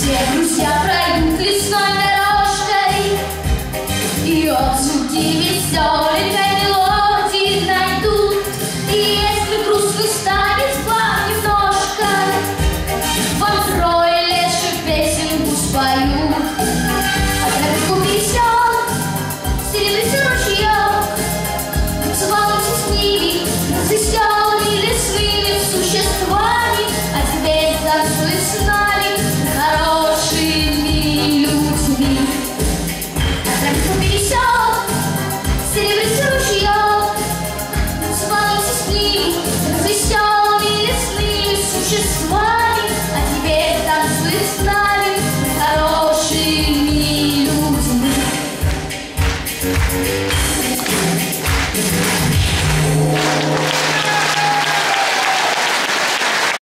Все друзья пройдут лесной дорожкой, и отзвуки веселенькой мелодии найдут. И если грустно станет вам немножко, вам трое леших песенку споют. А тропинку пересек серебристый ручеек, танцевался с ними, с веселыми лесными существами. А теперь танцуй с нами, хорошими людьми. А тропинку пересек серебристый ручеек, танцевался с ними, с веселыми лесными существами. А теперь танцуй с нами, хорошими людьми.